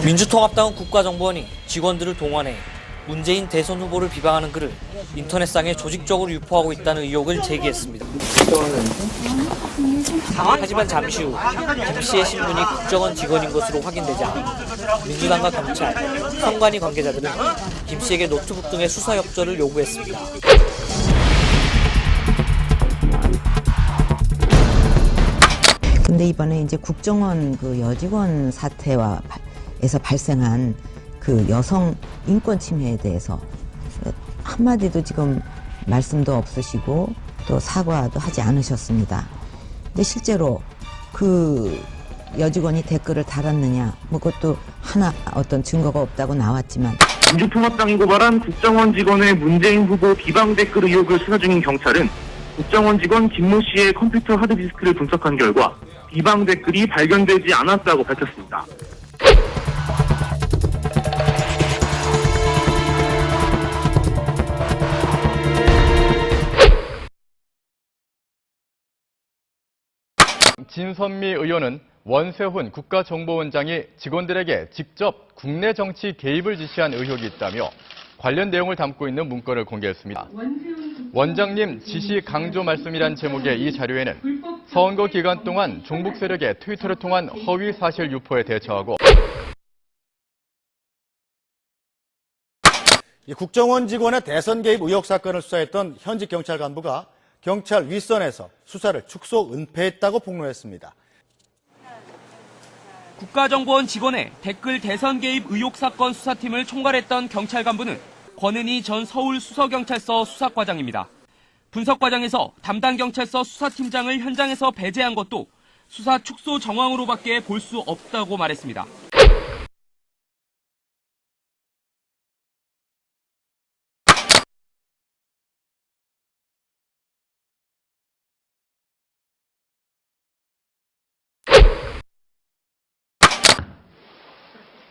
민주통합당은 국가정보원이 직원들을 동원해 문재인 대선 후보를 비방하는 글을 인터넷상에 조직적으로 유포하고 있다는 의혹을 제기했습니다. 하지만 잠시 후 김 씨의 신분이 국정원 직원인 것으로 확인되자 민주당과 경찰, 선관위 관계자들은 김 씨에게 노트북 등의 수사 협조를 요구했습니다. 근데 이번에 이제 국정원 그 여직원 사태에서 발생한 그 여성 인권 침해에 대해서 한마디도 지금 말씀도 없으시고 또 사과도 하지 않으셨습니다. 근데 실제로 그 여직원이 댓글을 달았느냐, 뭐 그것도 하나 어떤 증거가 없다고 나왔지만 민주통합당이 고발한 국정원 직원의 문재인 후보 비방 댓글 의혹을 수사 중인 경찰은 국정원 직원 김모 씨의 컴퓨터 하드디스크를 분석한 결과 비방 댓글이 발견되지 않았다고 밝혔습니다. 진선미 의원은 원세훈 국가정보원장이 직원들에게 직접 국내 정치 개입을 지시한 의혹이 있다며 관련 내용을 담고 있는 문건을 공개했습니다. 원장님 지시 강조 말씀이란 제목의 이 자료에는 선거 기간 동안 종북 세력의 트위터를 통한 허위 사실 유포에 대처하고 국정원 직원의 대선 개입 의혹 사건을 수사했던 현직 경찰 간부가 경찰 윗선에서 수사를 축소 은폐했다고 폭로했습니다. 국가정보원 직원의 댓글 대선 개입 의혹 사건 수사팀을 총괄했던 경찰 간부는 권은희 전 서울수서경찰서 수사과장입니다. 분석과장에서 담당 경찰서 수사팀장을 현장에서 배제한 것도 수사 축소 정황으로밖에 볼 수 없다고 말했습니다.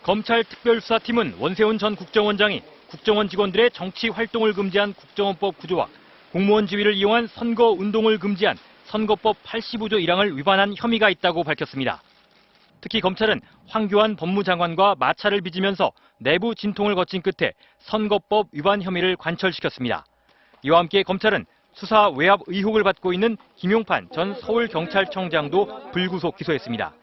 검찰 특별수사팀은 원세훈 전 국정원장이 국정원 직원들의 정치 활동을 금지한 국정원법 구조와 공무원 지위를 이용한 선거 운동을 금지한 선거법 85조 1항을 위반한 혐의가 있다고 밝혔습니다. 특히 검찰은 황교안 법무장관과 마찰을 빚으면서 내부 진통을 거친 끝에 선거법 위반 혐의를 관철시켰습니다. 이와 함께 검찰은 수사 외압 의혹을 받고 있는 김용판 전 서울경찰청장도 불구속 기소했습니다.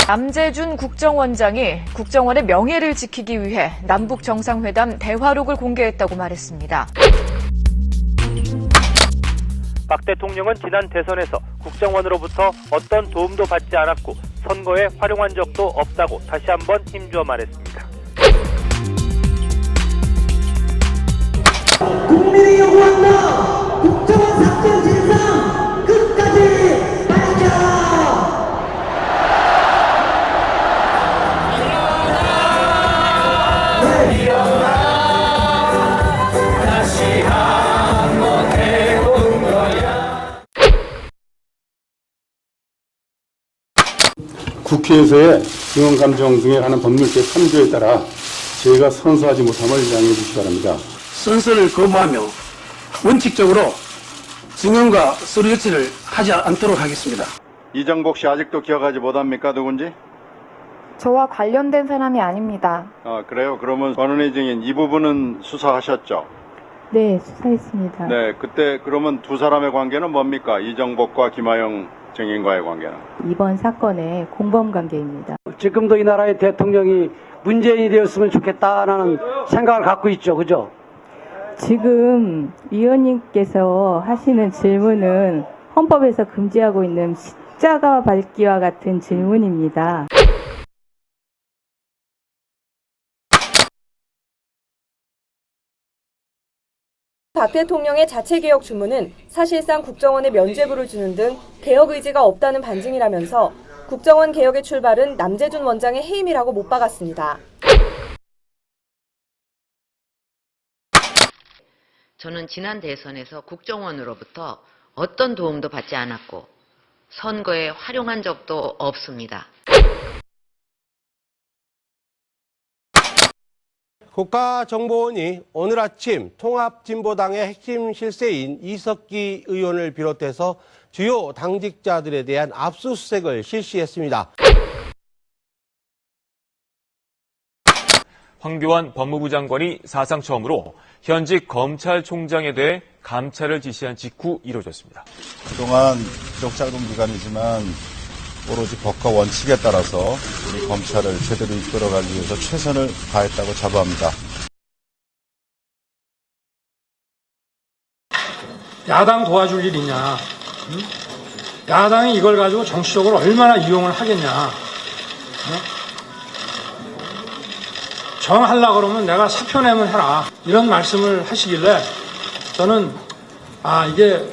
남재준 국정원장이 국정원의 명예를 지키기 위해 남북 정상회담 대화록을 공개했다고 말했습니다. 박 대통령은 지난 대선에서 국정원으로부터 어떤 도움도 받지 않았고 선거에 활용한 적도 없다고 다시 한번 힘주어 말했습니다. 국민이 요구한다. 국정원 사건 진상 끝까지 밝혀라. 국회에서의 증언감정 등에 관한 법률제 3조에 따라 제가 선서하지 못함을 양해해 주시기 바랍니다. 선서를 거부하며 원칙적으로 증언과 서류 여치를 하지 않도록 하겠습니다. 이정복 씨 아직도 기억하지 못합니까? 누군지? 저와 관련된 사람이 아닙니다. 그래요? 그러면 권은희 증인 이 부분은 수사하셨죠? 네, 수사했습니다. 네, 그때 그러면 두 사람의 관계는 뭡니까? 이정복과 김하영 증인과의 관계는? 이번 사건의 공범 관계입니다. 지금도 이 나라의 대통령이 문재인이 되었으면 좋겠다라는 생각을 갖고 있죠. 그죠? 지금 위원님께서 하시는 질문은 헌법에서 금지하고 있는 십자가 밟기와 같은 질문입니다. 박 대통령의 자체개혁 주문은 사실상 국정원에 면죄부를 주는 등 개혁 의지가 없다는 반증이라면서 국정원 개혁의 출발은 남재준 원장의 해임이라고 못 박았습니다. 저는 지난 대선에서 국정원으로부터 어떤 도움도 받지 않았고 선거에 활용한 적도 없습니다. 국가정보원이 오늘 아침 통합진보당의 핵심 실세인 이석기 의원을 비롯해서 주요 당직자들에 대한 압수수색을 실시했습니다. 황교안 법무부 장관이 사상 처음으로 현직 검찰총장에 대해 감찰을 지시한 직후 이루어졌습니다. 그동안 비록 짧은 기간이지만 오로지 법과 원칙에 따라서 우리 검찰을 제대로 이끌어가기 위해서 최선을 다했다고 자부합니다. 야당 도와줄 일이냐? 응? 야당이 이걸 가지고 정치적으로 얼마나 이용을 하겠냐? 응? 정하려고 그러면 내가 사표 내면 해라. 이런 말씀을 하시길래 저는 이게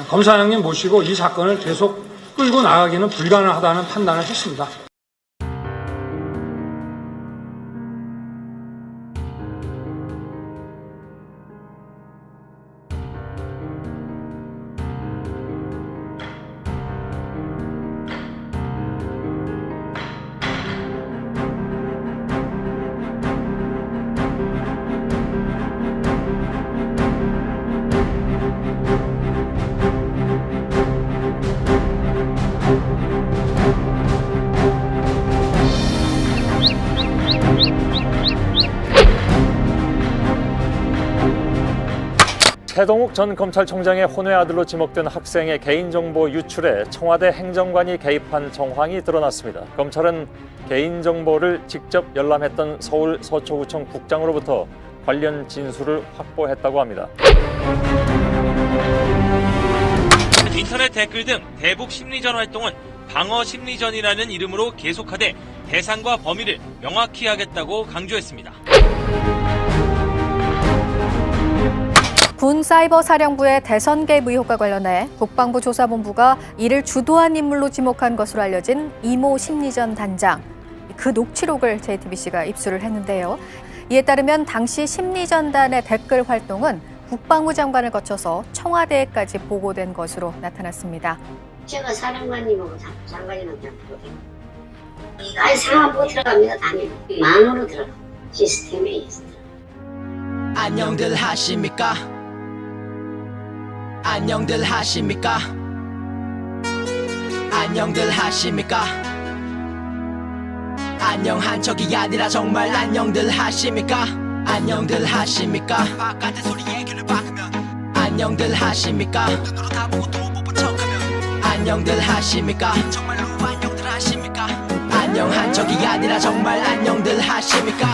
검사장님 모시고 이 사건을 계속 끌고 나가기는 불가능하다는 판단을 했습니다. 최동욱 전 검찰총장의 혼외 아들로 지목된 학생의 개인정보 유출에 청와대 행정관이 개입한 정황이 드러났습니다. 검찰은 개인정보를 직접 열람했던 서울 서초구청 국장으로부터 관련 진술을 확보했다고 합니다. 인터넷 댓글 등 대북 심리전 활동은 방어 심리전이라는 이름으로 계속하되 대상과 범위를 명확히 하겠다고 강조했습니다. 군 사이버사령부의 대선 개입 의혹과 관련해 국방부 조사본부가 이를 주도한 인물로 지목한 것으로 알려진 이모 심리전 단장. 그 녹취록을 JTBC가 입수를 했는데요. 이에 따르면 당시 심리전단의 댓글 활동은 국방부 장관을 거쳐서 청와대에까지 보고된 것으로 나타났습니다. 제가 사령관님하고 장관님한테 보고요. 아니 상황 보고 들어갑니다. 당연히. 만으로 들어가. 시스템에 있어. 안녕들 하십니까? 안녕들 하십니까? 안녕들 하십니까? 안녕한 척이 아니라 정말 안녕들 하십니까? 안녕들 하십니까? 바깥의 소리에 귀를 박으면 안녕들 하십니까? 눈으로 다 보고 또 못 본 척하면 안녕들 하십니까? 정말로 안녕들 하십니까? 안녕한 척이 아니라 정말 안녕들 하십니까?